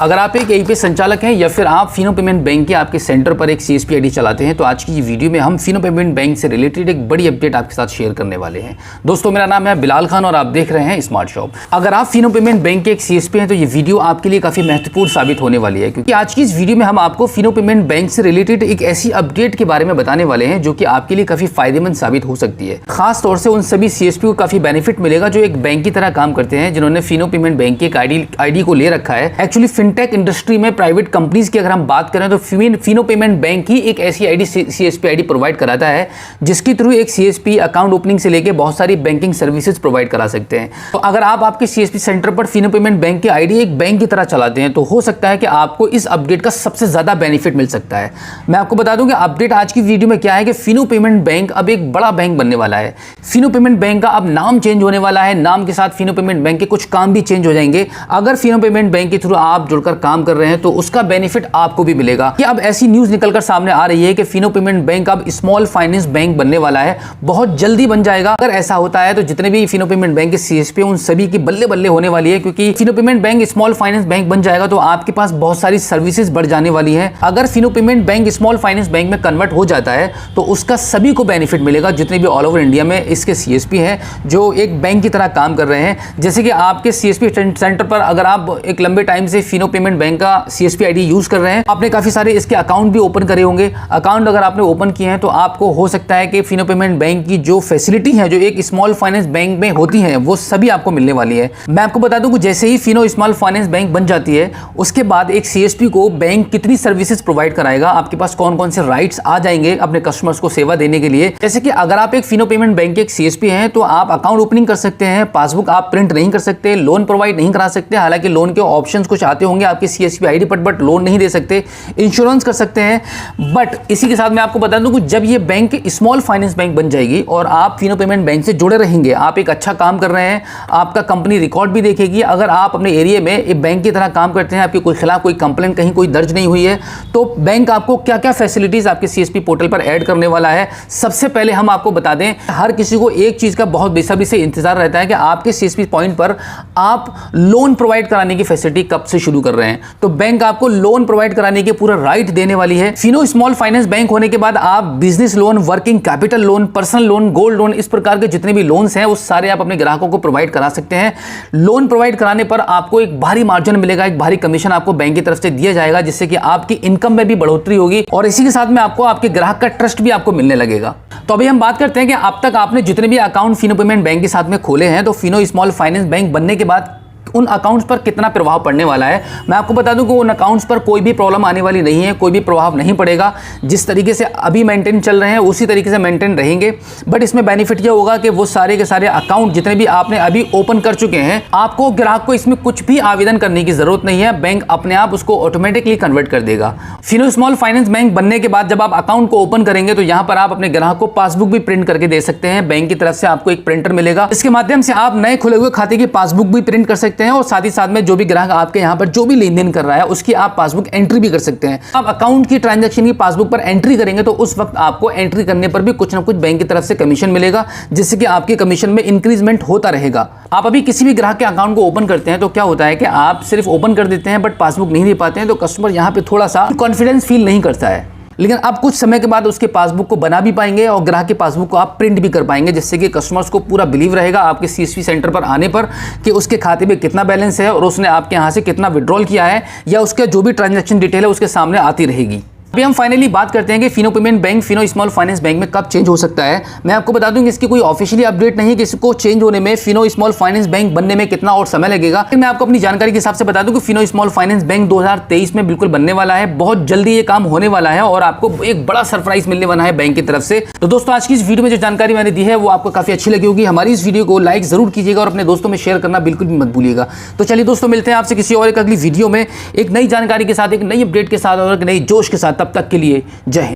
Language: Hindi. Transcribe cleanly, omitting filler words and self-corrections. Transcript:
अगर आप एक एईपी संचालक हैं या फिर आप फिनो पेमेंट बैंक के आपके सेंटर पर एक सीएसपी आईडी चलाते हैं तो आज की वीडियो में हम फिनो पेमेंट बैंक से रिलेटेड एक बड़ी अपडेट आपके साथ शेयर करने वाले हैं। दोस्तों मेरा नाम है बिलाल खान और आप देख रहे हैं स्मार्ट शॉप। अगर आप फिनो पेमेंट बैंक के एक सीएसपी हैं तो ये वीडियो आपके लिए काफी महत्वपूर्ण साबित होने वाली है, क्योंकि आज की इस वीडियो में हम आपको फिनो पेमेंट बैंक से रिलेटेड एक ऐसी अपडेट के बारे में बताने वाले हैं जो कि आपके लिए काफी फायदेमंद साबित हो सकती है। खास तौर से उन सभी सीएसपी को काफी बेनिफिट मिलेगा जो एक बैंक की तरह काम करते हैं, जिन्होंने फिनो पेमेंट बैंक के एक आईडी को ले रखा है। एक्चुअली फिनटेक इंडस्ट्री में प्राइवेट कंपनीज की अगर हम बात करें तो फिनो पेमेंट बैंक ही एक ऐसी आईडी सीएसपी आईडी प्रोवाइड कराता है जिसके थ्रू एक सीएसपी अकाउंट ओपनिंग से लेकर बहुत सारी बैंकिंग सर्विसेज प्रोवाइड करा सकते हैं। तो अगर आप आपके सीएसपी सेंटर पर फिनो पेमेंट बैंक की आईडी एक बैंक की तरह चलाते हैं तो हो सकता है कि आपको इस अपडेट का सबसे ज्यादा बेनिफिट मिल सकता है। मैं आपको बता दूं कि अपडेट आज की वीडियो में क्या है कि फिनो पेमेंट बैंक अब एक बड़ा बैंक बनने वाला है। फिनो पेमेंट बैंक का अब नाम चेंज होने वाला है, नाम के साथ फिनो पेमेंट बैंक के कुछ काम भी चेंज हो जाएंगे। अगर फिनो पेमेंट बैंक के थ्रू आप जुड़कर काम कर रहे हैं तो उसका बेनिफिट आपको भी मिलेगा। कि अब ऐसी न्यूज निकलकर सामने आ रही है कि फिनो पेमेंट बैंक अब स्मॉल फाइनेंस बैंक बनने वाला है, बहुत जल्दी बन जाएगा। अगर ऐसा होता है तो जितने भी फिनो पेमेंट बैंक के सीएसपी उन सभी की बल्ले बल्ले होने वाली है, क्योंकि Fino payment bank small finance bank बन जाएगा तो आपके पास बहुत सारी सर्विसेज बढ़ जाने वाली है। अगर Fino payment bank small finance bank में कन्वर्ट हो जाता है तो उसका सभी को बेनिफिट मिलेगा, जितने भी ऑल ओवर इंडिया में इसके सीएसपी हैं जो एक बैंक की तरह काम कर रहे हैं। जैसे कि आपके सीएसपी सेंटर पर अगर आप एक लंबे टाइम से फिनो पेमेंट बैंक का सीएसपी आईडी यूज कर रहे हैं, आपने काफी सारे इसके अकाउंट भी ओपन करे होंगे। अकाउंट अगर आपने ओपन किए हैं तो आपको हो सकता है कि फिनो पेमेंट बैंक की जो फैसिलिटी है जो एक स्मॉल फाइनेंस बैंक में होती है वो सभी आपको मिलने वाली है। मैं आपको बता दूं कि जैसे ही फिनो स्मॉल फाइनेंस बैंक बन जाती है उसके बाद एक सीएसपी को बैंक कितनी सर्विसेज प्रोवाइड कराएगा, आपके पास कौन कौन से राइट्स आ जाएंगे अपने कस्टमर्स को सेवा देने के लिए। जैसे कि अगर आप एक फिनो पेमेंट बैंक के एक सीएसपी हैं तो आप अकाउंट ओपनिंग कर सकते हैं, पासबुक आप प्रिंट नहीं कर सकते, लोन प्रोवाइड नहीं करा सकते, हालांकि लोन के ऑप्शंस कुछ आते होंगे आपके सीएसपी आईडी पर, बट लोन नहीं दे सकते, इंश्योरेंस कर सकते हैं। बट इसी के साथ मैं आपको बता दूं कि जब ये बैंक स्मॉल फाइनेंस बैंक बन जाएगी और आप फिनो पेमेंट बैंक से जुड़े रहेंगे, आप एक अच्छा काम कर रहे हैं, आपका कंपनी रिकॉर्ड भी देखेगी। अगर आप अपने एरिया में एक बैंक की तरह काम करते हैं, आपके कोई खिलाफ कोई कंप्लेंट कहीं कोई दर्ज नहीं हुई है, तो बैंक आपको क्या क्या फैसिलिटीज आपके सीएसपी पोर्टल पर ऐड करने वाला है। सबसे पहले हम आपको बता दें, हर किसी को एक चीज का बहुत बेसब्री से इंतजार रहता है कि आपके सीएसपी पॉइंट पर आप लोन प्रोवाइड कराने की फैसिलिटी कब से शुरू कर रहे हैं। तो बैंक आपको लोन प्रोवाइड कराने के पूरा राइट देने वाली है। फिनो स्मॉल फाइनेंस बैंक होने के बाद आप business loan, working capital loan, personal loan, gold loan, इस प्रकार के जितने भी लोन्स हैं वो सारे आप अपने ग्राहकों को प्रोवाइड करा सकते हैं। लोन प्रोवाइड कराने पर आपको एक भारी मार्जिन मिलेगा, एक भारी कमीशन आपको बैंक की तरफ से दिया जाएगा, जिससे कि आपकी इनकम में भी बढ़ोतरी होगी और इसी के साथ में आपको आपके ग्राहक का ट्रस्ट भी आपको मिलने लगेगा। तो अभी हम बात करते हैं कि अब तक आपने जितने भी अकाउंट फिनो पेमेंट बैंक के साथ में खोले हैं तो फिनो स्मॉल फाइनेंस बैंक बनने के बाद उन अकाउंट्स पर कितना प्रभाव पड़ने वाला है। मैं आपको बता दूं कि उन अकाउंट्स पर कोई भी प्रॉब्लम आने वाली नहीं है, कोई भी प्रभाव नहीं पड़ेगा। जिस तरीके से अभी मेंटेन चल रहे हैं उसी तरीके से मेंटेन रहेंगे। बट इसमें बेनिफिट यह होगा कि वो सारे के सारे अकाउंट जितने भी आपने अभी ओपन कर चुके हैं, आपको ग्राहक को इसमें कुछ भी आवेदन करने की जरूरत नहीं है, बैंक अपने आप उसको ऑटोमेटिकली कन्वर्ट कर देगा। फिनो स्मॉल फाइनेंस बैंक बनने के बाद जब आप अकाउंट को ओपन करेंगे तो यहां पर आप अपने ग्राहक को पासबुक भी प्रिंट करके दे सकते हैं। बैंक की तरफ से आपको एक प्रिंटर मिलेगा, इसके माध्यम से आप नए खुले हुए खाते की पासबुक भी प्रिंट कर सकते हैं और साथ ही साथ में जो भी ग्राहक आपके यहां पर जो भी लेन देन कर रहा है उसकी आप पासबुक एंट्री भी कर सकते हैं। आप अकाउंट की ट्रांजैक्शन की पासबुक पर एंट्री करेंगे तो उस वक्त आपको एंट्री करने पर भी कुछ ना कुछ बैंक की तरफ से कमीशन मिलेगा, जिससे कि आपके कमीशन में इंक्रीजमेंट होता रहेगा। आप अभी किसी भी ग्राहक के अकाउंट को ओपन करते हैं तो क्या होता है कि आप सिर्फ ओपन कर देते हैं बट पासबुक नहीं दे पाते हैं, तो कस्टमर यहां पर थोड़ा सा कॉन्फिडेंस फील नहीं करता है। लेकिन अब कुछ समय के बाद उसके पासबुक को बना भी पाएंगे और ग्राहक के पासबुक को आप प्रिंट भी कर पाएंगे, जिससे कि कस्टमर्स को पूरा बिलीव रहेगा आपके सीएसपी सेंटर पर आने पर कि उसके खाते में कितना बैलेंस है और उसने आपके यहाँ से कितना विड्रॉल किया है या उसका जो भी ट्रांजैक्शन डिटेल है उसके सामने आती रहेगी। अभी हम फाइनली बात करते हैं कि Fino payment bank Fino small finance bank में कब चेंज हो सकता है। मैं आपको बता दूं कि इसकी कोई ऑफिशियली अपडेट नहीं है कि इसको चेंज होने में फिनो स्मॉल फाइनेंस बैंक बनने में कितना और समय लगेगा। मैं आपको अपनी जानकारी के हिसाब से बता दूं कि फिनो स्मॉल फाइनेंस बैंक 2023 में बिल्कुल बनने वाला है, बहुत जल्दी ये काम होने वाला है और आपको एक बड़ा सरप्राइज मिलने वाला है बैंक की तरफ से। तो दोस्तों आज की इस वीडियो में जो जानकारी मैंने दी है वो आपको काफी अच्छी लगी होगी। हमारी इस वीडियो को लाइक जरूर कीजिएगा और अपने दोस्तों में शेयर करना बिल्कुल भी मत भूलिएगा। तो चलिए दोस्तों, मिलते हैं आपसे किसी और एक अगली वीडियो में एक नई जानकारी के साथ, एक नई अपडेट के साथ और एक नई जोश के साथ। तब तक के लिए जय हिंद।